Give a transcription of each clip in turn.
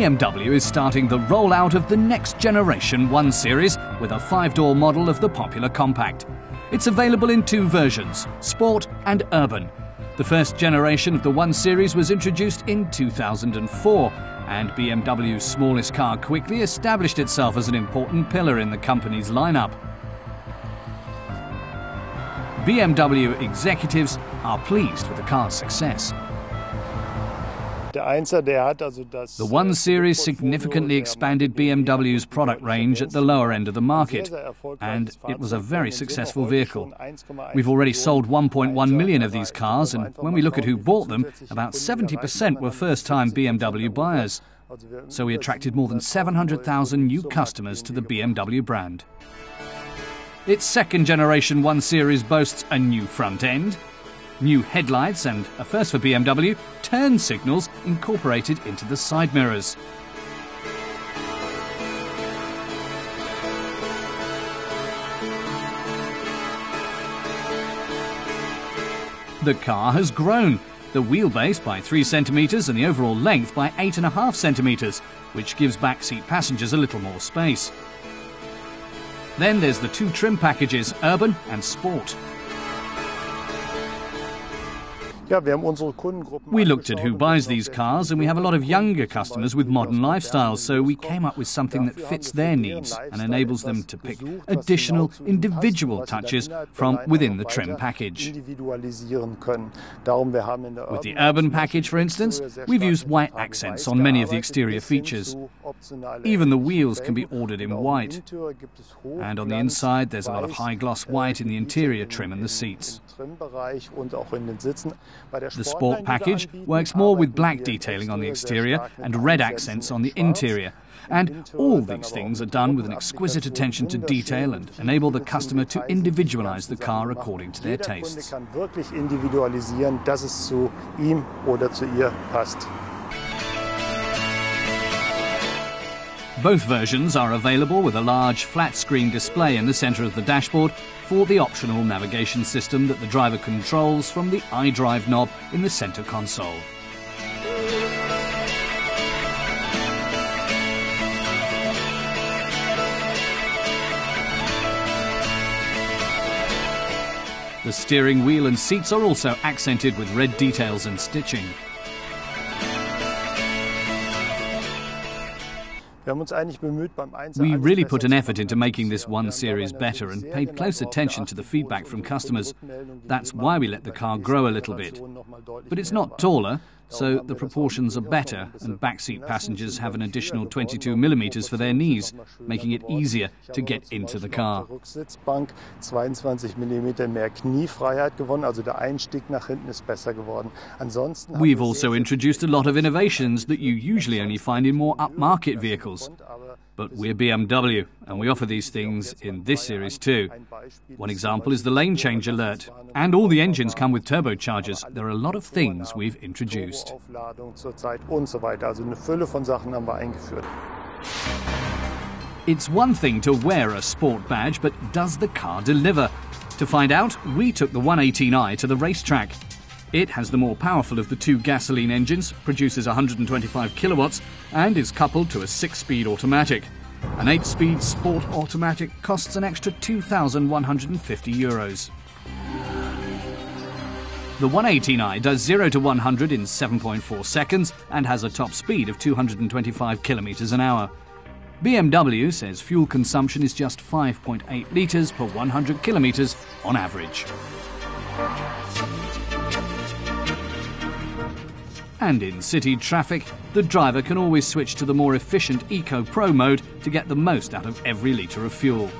BMW is starting the rollout of the next generation 1 Series with a 5-door model of the popular compact. It's available in 2 versions, Sport and Urban. The first generation of the 1 Series was introduced in 2004, and BMW's smallest car quickly established itself as an important pillar in the company's lineup. BMW executives are pleased with the car's success. The 1 Series significantly expanded BMW's product range at the lower end of the market, and it was a very successful vehicle. We've already sold 1.1 million of these cars, and when we look at who bought them, about 70% were first-time BMW buyers. So we attracted more than 700,000 new customers to the BMW brand. Its second-generation 1 Series boasts a new front end, new headlights and, a first for BMW, turn signals incorporated into the side mirrors. The car has grown, the wheelbase by 3 centimetres and the overall length by 8.5 centimetres, which gives backseat passengers a little more space. Then there's the 2 trim packages, Urban and Sport. We looked at who buys these cars, and we have a lot of younger customers with modern lifestyles, so we came up with something that fits their needs and enables them to pick additional individual touches from within the trim package. With the Urban package, for instance, we've used white accents on many of the exterior features. Even the wheels can be ordered in white. And on the inside, there's a lot of high-gloss white in the interior trim and the seats. The Sport package works more with black detailing on the exterior and red accents on the interior. And all these things are done with an exquisite attention to detail and enable the customer to individualize the car according to their tastes. Both versions are available with a large flat-screen display in the centre of the dashboard for the optional navigation system that the driver controls from the iDrive knob in the centre console. The steering wheel and seats are also accented with red details and stitching. We really put an effort into making this 1 Series better and paid close attention to the feedback from customers. That's why we let the car grow a little bit. But it's not taller, so the proportions are better, and backseat passengers have an additional 22 millimeters for their knees, making it easier to get into the car. We've also introduced a lot of innovations that you usually only find in more upmarket vehicles. But we're BMW, and we offer these things in this series too. One example is the lane change alert. And all the engines come with turbochargers. There are a lot of things we've introduced. It's one thing to wear a sport badge, but does the car deliver? To find out, we took the 118i to the racetrack. It has the more powerful of the 2 gasoline engines, produces 125 kilowatts, and is coupled to a 6-speed automatic. An 8-speed sport automatic costs an extra €2,150. The 118i does 0 to 100 in 7.4 seconds and has a top speed of 225 kilometers an hour. BMW says fuel consumption is just 5.8 litres per 100 kilometers on average. And in city traffic, the driver can always switch to the more efficient Eco Pro mode to get the most out of every litre of fuel.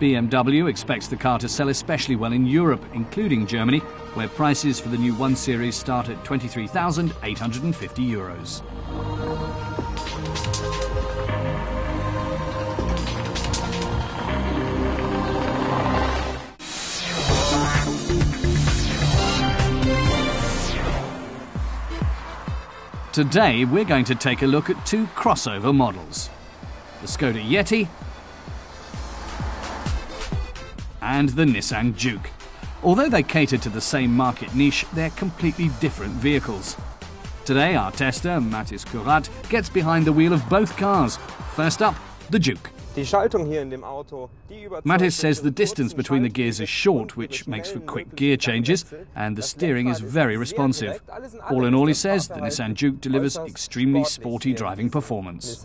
BMW expects the car to sell especially well in Europe, including Germany, where prices for the new 1 Series start at €23,850. Today we're going to take a look at 2 crossover models, the Skoda Yeti and the Nissan Juke. Although they cater to the same market niche, they're completely different vehicles. Today, our tester, Mathis Kurat, gets behind the wheel of both cars. First up, the Juke. Mathis says the distance between the gears is short, which makes for quick gear changes, and the steering is very responsive. All in all, he says, the Nissan Juke delivers extremely sporty driving performance.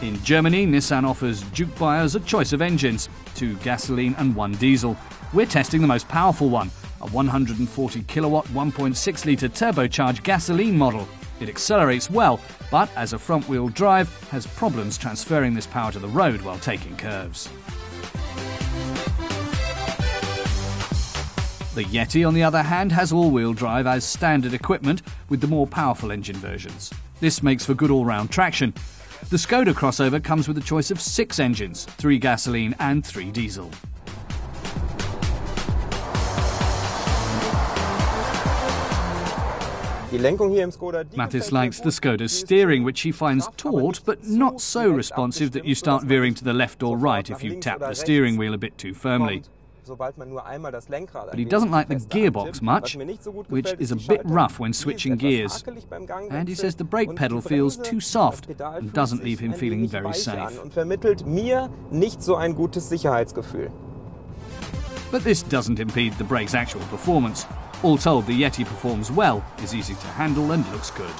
In Germany, Nissan offers Juke buyers a choice of engines, 2 gasoline and 1 diesel. We're testing the most powerful one, a 140 kilowatt 1.6 litre turbocharged gasoline model. It accelerates well, but as a front-wheel drive, has problems transferring this power to the road while taking curves. The Yeti, on the other hand, has all-wheel drive as standard equipment with the more powerful engine versions. This makes for good all-round traction. The Skoda crossover comes with a choice of 6 engines, 3 gasoline and 3 diesel. Mathis likes the Skoda's steering, which he finds taut but not so responsive that you start veering to the left or right if you tap the steering wheel a bit too firmly. But he doesn't like the gearbox much, which is a bit rough when switching gears. And he says the brake pedal feels too soft and doesn't leave him feeling very safe. But this doesn't impede the brake's actual performance. All told, the Yeti performs well, is easy to handle and looks good.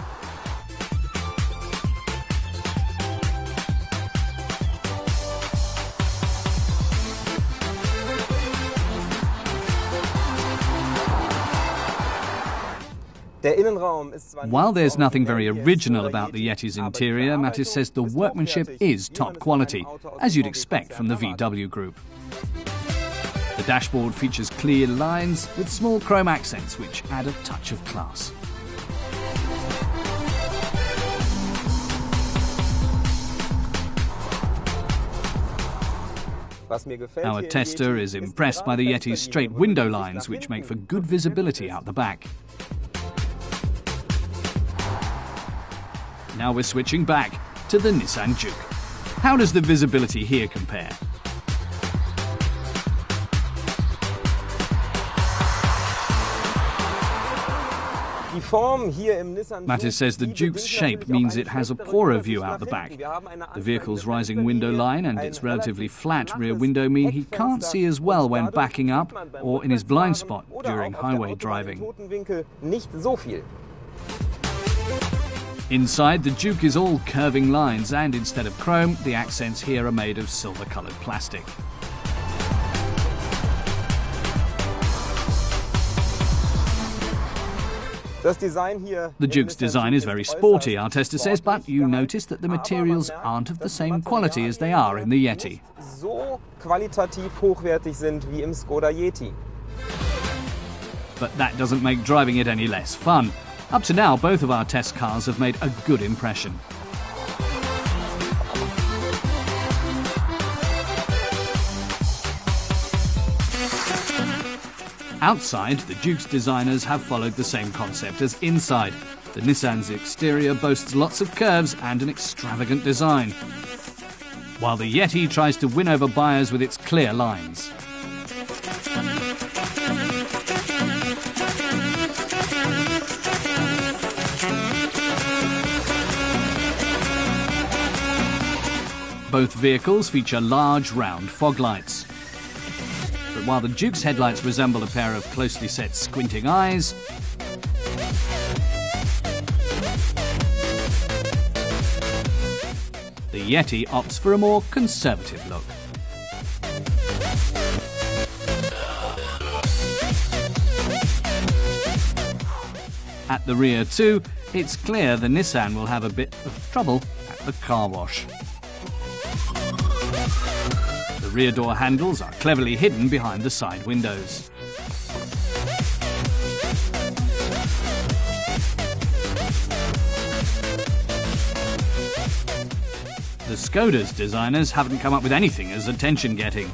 While there's nothing very original about the Yeti's interior, Mathis says the workmanship is top quality, as you'd expect from the VW group. The dashboard features clear lines with small chrome accents which add a touch of class. Our tester is impressed by the Yeti's straight window lines which make for good visibility out the back. Now we're switching back to the Nissan Juke. How does the visibility here compare? Mathis says the Juke's shape means it has a poorer view out the back. The vehicle's rising window line and its relatively flat rear window mean he can't see as well when backing up or in his blind spot during highway driving. Inside, the Juke is all curving lines, and instead of chrome, the accents here are made of silver-coloured plastic. The Juke's design is very sporty, our tester says, but you notice that the materials aren't of the same quality as they are in the Yeti. But that doesn't make driving it any less fun. Up to now, both of our test cars have made a good impression. Outside, the Juke's designers have followed the same concept as inside. The Nissan's exterior boasts lots of curves and an extravagant design, while the Yeti tries to win over buyers with its clear lines. Both vehicles feature large, round fog lights. But while the Juke's headlights resemble a pair of closely set squinting eyes, the Yeti opts for a more conservative look. At the rear too, it's clear the Nissan will have a bit of trouble at the car wash. The rear door handles are cleverly hidden behind the side windows. The Skoda's designers haven't come up with anything as attention-getting.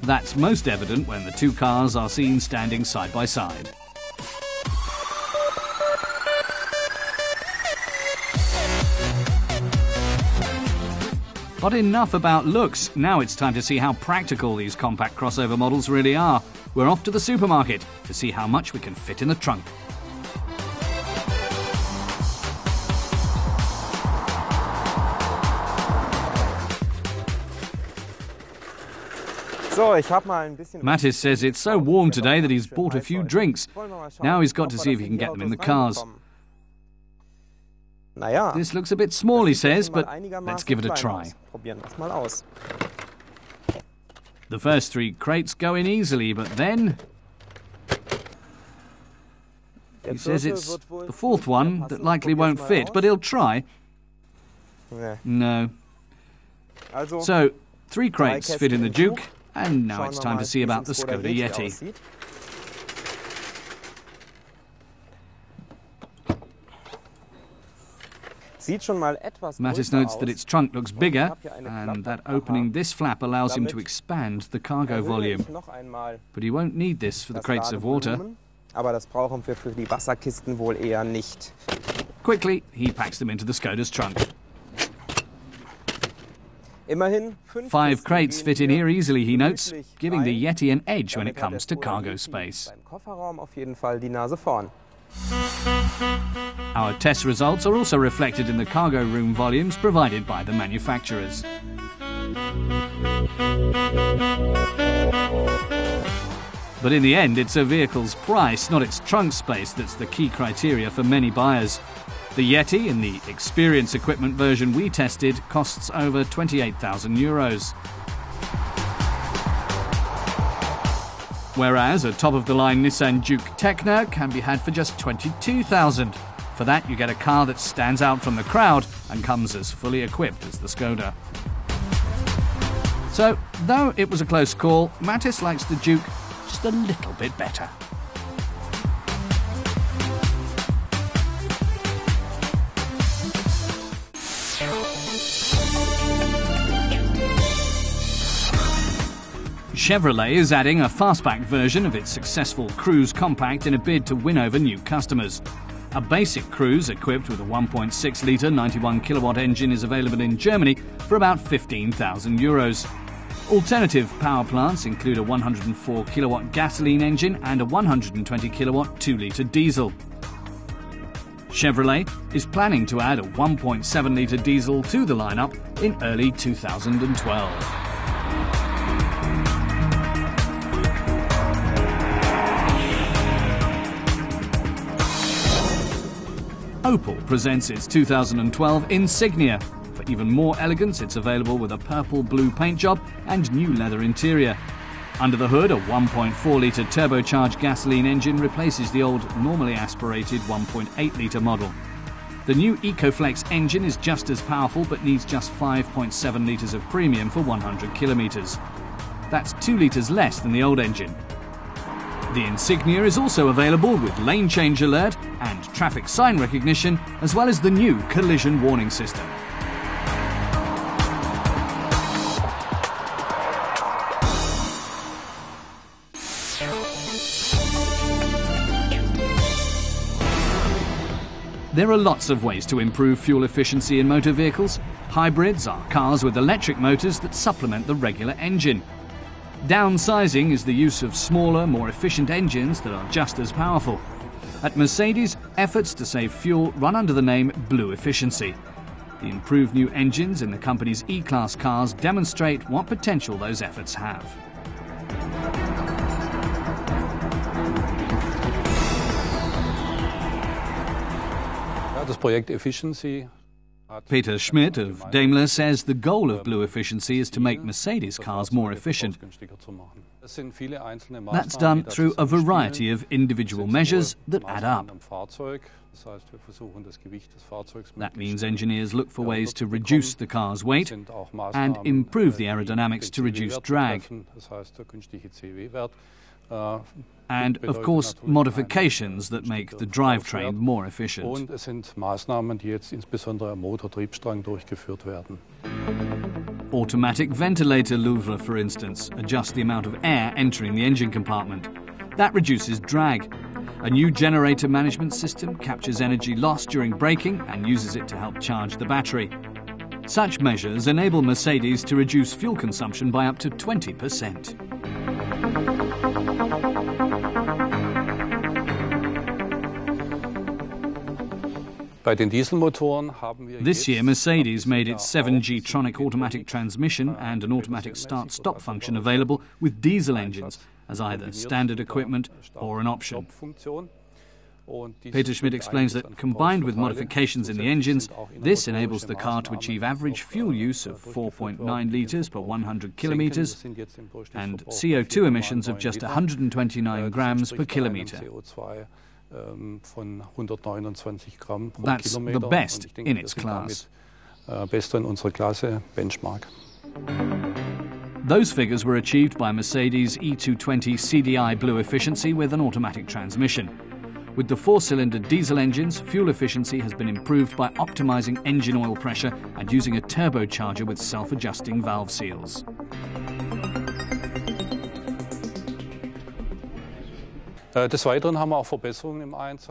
That's most evident when the two cars are seen standing side by side. But enough about looks. Now it's time to see how practical these compact crossover models really are. We're off to the supermarket to see how much we can fit in the trunk. Mattis says it's so warm today that he's bought a few drinks. Now he's got to see if he can get them in the cars. This looks a bit small, he says, but let's give it a try. The first 3 crates go in easily, but then he says it's the 4th one that likely won't fit, but he'll try. No. So, 3 crates fit in the Juke, and now it's time to see about the Skoda Yeti. Mattis notes that its trunk looks bigger and that opening this flap allows him to expand the cargo volume. But he won't need this for the crates of water. Quickly, he packs them into the Skoda's trunk. 5 crates fit in here easily, he notes, giving the Yeti an edge when it comes to cargo space. Our test results are also reflected in the cargo room volumes provided by the manufacturers. But in the end, it's a vehicle's price, not its trunk space, that's the key criteria for many buyers. The Yeti, in the experience equipment version we tested, costs over €28,000. Whereas a top-of-the-line Nissan Juke Techna can be had for just €22,000. For that, you get a car that stands out from the crowd and comes as fully equipped as the Skoda. So, though it was a close call, Mattis likes the Juke just a little bit better. Chevrolet is adding a fastback version of its successful Cruze compact in a bid to win over new customers. A basic Cruze equipped with a 1.6-litre 91-kilowatt engine is available in Germany for about €15,000. Alternative power plants include a 104-kilowatt gasoline engine and a 120-kilowatt 2-litre diesel. Chevrolet is planning to add a 1.7-litre diesel to the lineup in early 2012. Opel presents its 2012 Insignia. For even more elegance, it's available with a purple-blue paint job and new leather interior. Under the hood, a 1.4-litre turbocharged gasoline engine replaces the old, normally aspirated 1.8-litre model. The new EcoFlex engine is just as powerful but needs just 5.7 litres of premium for 100 kilometres. That's 2 litres less than the old engine. The Insignia is also available with lane change alert and traffic sign recognition, as well as the new collision warning system. There are lots of ways to improve fuel efficiency in motor vehicles. Hybrids are cars with electric motors that supplement the regular engine. Downsizing is the use of smaller, more efficient engines that are just as powerful. At Mercedes, efforts to save fuel run under the name BlueEfficiency. The improved new engines in the company's E-Class cars demonstrate what potential those efforts have. Peter Schmidt of Daimler says the goal of BlueEfficiency is to make Mercedes cars more efficient. That's done through a variety of individual measures that add up. That means engineers look for ways to reduce the car's weight and improve the aerodynamics to reduce drag. And, of course, modifications that make the drivetrain more efficient. Automatic ventilator louvre, for instance, adjust the amount of air entering the engine compartment. That reduces drag. A new generator management system captures energy lost during braking and uses it to help charge the battery. Such measures enable Mercedes to reduce fuel consumption by up to 20%. This year, Mercedes made its 7G-tronic automatic transmission and an automatic start-stop function available with diesel engines as either standard equipment or an option. Peter Schmidt explains that, combined with modifications in the engines, this enables the car to achieve average fuel use of 4.9 litres per 100 kilometres and CO2 emissions of just 129 grams per kilometre. That's the best in its class. Those figures were achieved by Mercedes E220 CDI BlueEfficiency with an automatic transmission. With the four-cylinder diesel engines, fuel efficiency has been improved by optimizing engine oil pressure and using a turbocharger with self-adjusting valve seals.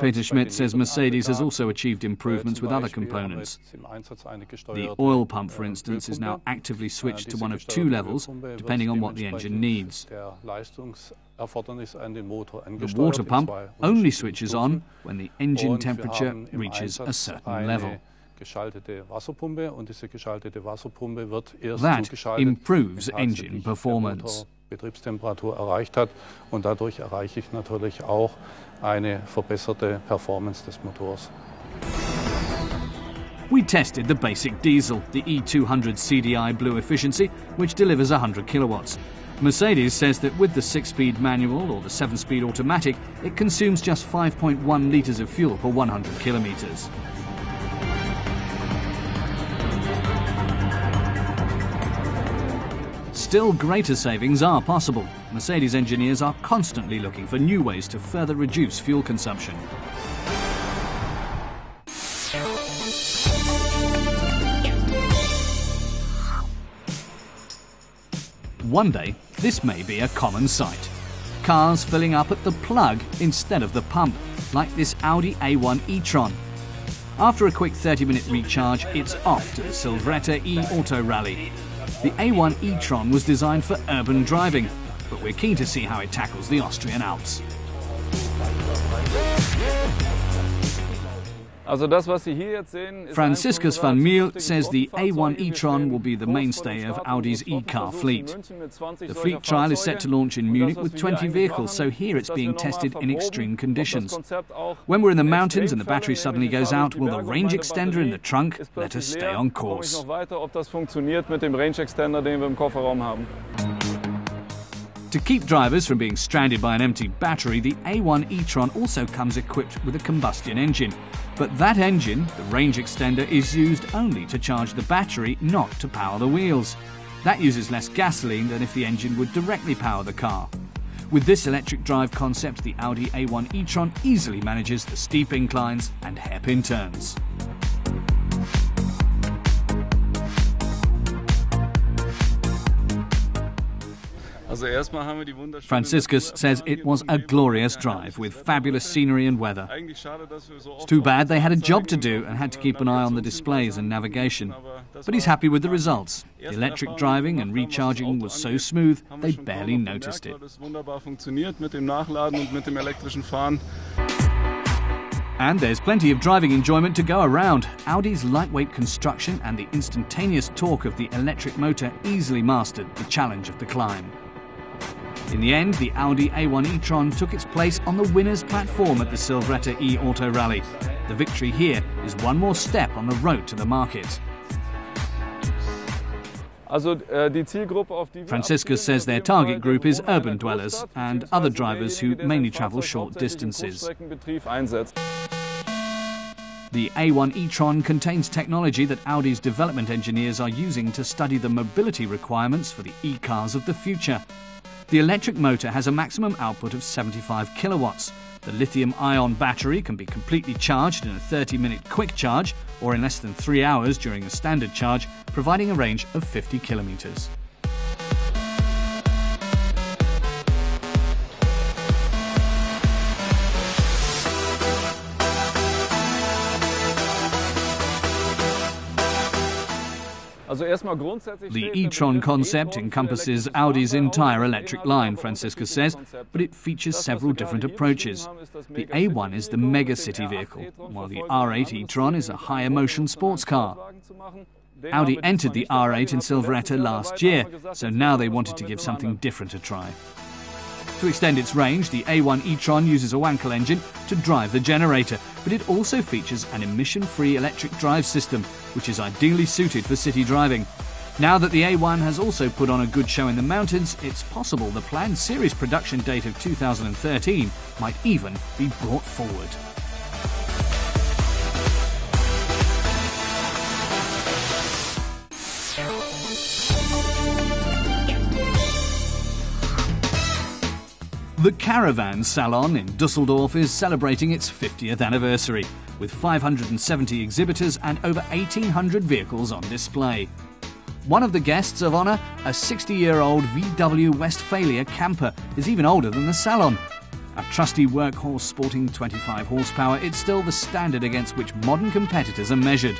Peter Schmidt says Mercedes has also achieved improvements with other components. The oil pump, for instance, is now actively switched to one of two levels, depending on what the engine needs. The water pump only switches on when the engine temperature reaches a certain level. That improves engine performance. Betriebstemperatur erreicht hat und dadurch erreiche ich natürlich auch eine verbesserte Performance des Motors. We tested the basic diesel, the E200 CDI BlueEfficiency, which delivers 100 kilowatts. Mercedes says that with the 6-speed manual or the 7-speed automatic, it consumes just 5.1 litres of fuel per 100 kilometres. Still greater savings are possible. Mercedes engineers are constantly looking for new ways to further reduce fuel consumption. One day, this may be a common sight. Cars filling up at the plug instead of the pump, like this Audi A1 Etron. After a quick 30-minute recharge, it's off to the Silvretta e-Auto Rally. The A1 Etron was designed for urban driving, but we're keen to see how it tackles the Austrian Alps. Franciscus van Miel says the A1 Etron will be the mainstay of Audi's e-car fleet. The fleet trial is set to launch in Munich with 20 vehicles, so here it's being tested in extreme conditions. When we're in the mountains and the battery suddenly goes out, will the range extender in the trunk let us stay on course? To keep drivers from being stranded by an empty battery, the A1 Etron also comes equipped with a combustion engine. But that engine, the range extender, is used only to charge the battery, not to power the wheels. That uses less gasoline than if the engine would directly power the car. With this electric drive concept, the Audi A1 Etron easily manages the steep inclines and hairpin turns. Franciscus says it was a glorious drive with fabulous scenery and weather. It's too bad they had a job to do and had to keep an eye on the displays and navigation. But he's happy with the results. The electric driving and recharging was so smooth they barely noticed it. And there's plenty of driving enjoyment to go around. Audi's lightweight construction and the instantaneous torque of the electric motor easily mastered the challenge of the climb. In the end, the Audi A1 e-tron took its place on the winner's platform at the Silvretta e-Auto Rally. The victory here is one more step on the road to the market. Franciscus says their target group is urban dwellers and other drivers who mainly travel short distances. The A1 e-tron contains technology that Audi's development engineers are using to study the mobility requirements for the e-cars of the future. The electric motor has a maximum output of 75 kilowatts. The lithium-ion battery can be completely charged in a 30-minute quick charge or in less than 3 hours during a standard charge, providing a range of 50 kilometers. The e-tron concept encompasses Audi's entire electric line, Francisca says, but it features several different approaches. The A1 is the mega-city vehicle, while the R8 e-tron is a high-emotion sports car. Audi entered the R8 in Silveretta last year, so now they wanted to give something different a try. To extend its range, the A1 e-tron uses a Wankel engine to drive the generator, but it also features an emission-free electric drive system, which is ideally suited for city driving. Now that the A1 has also put on a good show in the mountains, it's possible the planned series production date of 2013 might even be brought forward. The Caravan Salon in Dusseldorf is celebrating its 50th anniversary, with 570 exhibitors and over 1,800 vehicles on display. One of the guests of honour, a 60-year-old VW Westphalia camper, is even older than the Salon. A trusty workhorse sporting 25 horsepower, it's still the standard against which modern competitors are measured.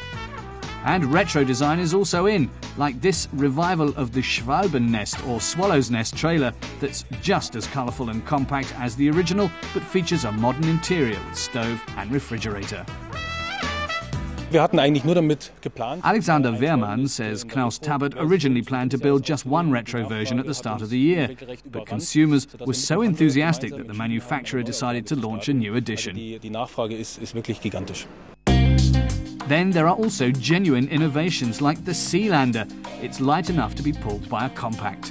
And retro design is also in, like this revival of the Schwalbennest or Swallow's Nest trailer that's just as colourful and compact as the original, but features a modern interior with stove and refrigerator. Alexander Wehrmann says Knaus Tabbert originally planned to build just one retro version at the start of the year, but consumers were so enthusiastic that the manufacturer decided to launch a new edition. Then there are also genuine innovations like the Sealander. It's light enough to be pulled by a compact.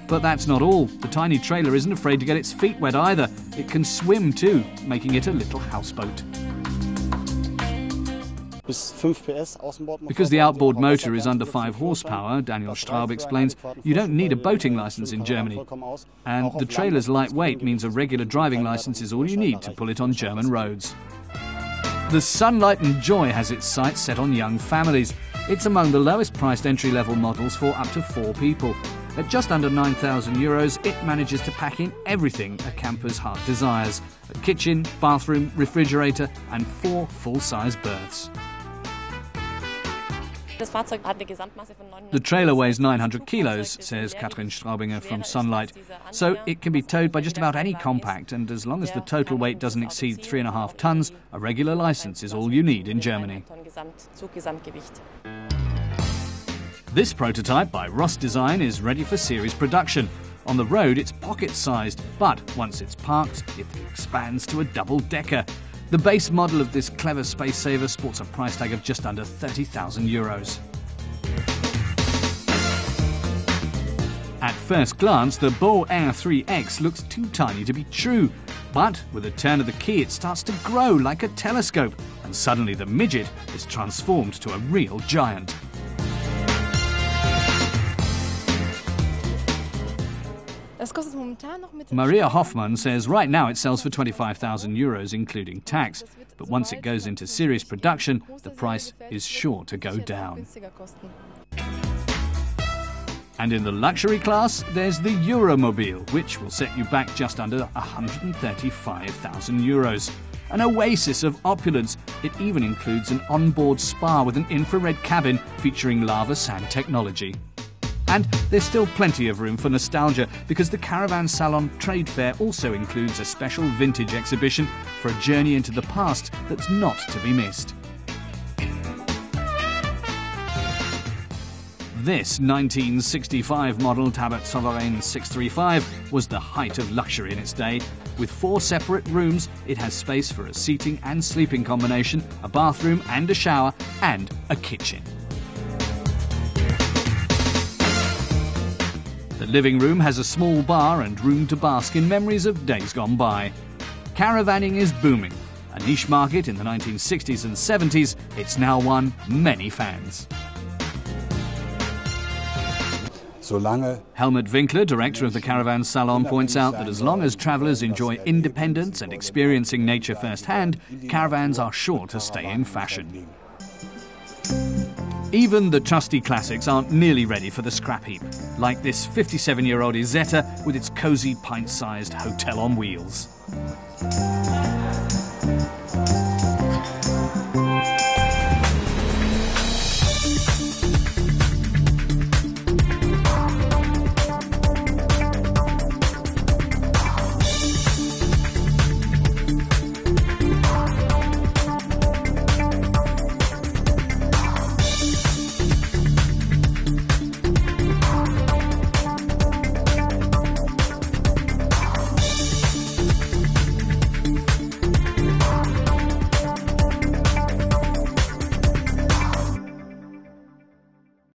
But that's not all. The tiny trailer isn't afraid to get its feet wet either. It can swim too, making it a little houseboat. Because the outboard motor is under 5 horsepower, Daniel Straub explains, you don't need a boating license in Germany. And the trailer's lightweight means a regular driving license is all you need to pull it on German roads. The Sunlight and Joy has its sights set on young families. It's among the lowest priced entry-level models for up to 4 people. At just under €9,000, it manages to pack in everything a camper's heart desires: a kitchen, bathroom, refrigerator and 4 full-size berths. The trailer weighs 900 kilos, says Katrin Straubinger from Sunlight, so it can be towed by just about any compact, and as long as the total weight doesn't exceed 3.5 tons, a regular license is all you need in Germany. This prototype by Ross Design is ready for series production. On the road it's pocket-sized, but once it's parked, it expands to a double-decker. The base model of this clever space saver sports a price tag of just under €30,000. At first glance, the Beau Air 3X looks too tiny to be true, but with a turn of the key it starts to grow like a telescope, and suddenly the midget is transformed to a real giant. Maria Hoffmann says right now it sells for €25,000 including tax, but once it goes into series production, the price is sure to go down. And in the luxury class, there's the Euromobile, which will set you back just under €135,000. An oasis of opulence. It even includes an onboard spa with an infrared cabin featuring lava sand technology. And there's still plenty of room for nostalgia, because the Caravan Salon Trade Fair also includes a special vintage exhibition for a journey into the past that's not to be missed. This 1965 model Tabbert Sovereign 635 was the height of luxury in its day. With 4 separate rooms, it has space for a seating and sleeping combination, a bathroom and a shower, and a kitchen. The living room has a small bar and room to bask in memories of days gone by. Caravanning is booming. A niche market in the 1960s and 70s, it's now won many fans. Helmut Winkler, director of the Caravan Salon, points out that as long as travellers enjoy independence and experiencing nature firsthand, caravans are sure to stay in fashion. Even the trusty classics aren't nearly ready for the scrap heap, like this 57-year-old Isetta with its cosy pint-sized hotel on wheels.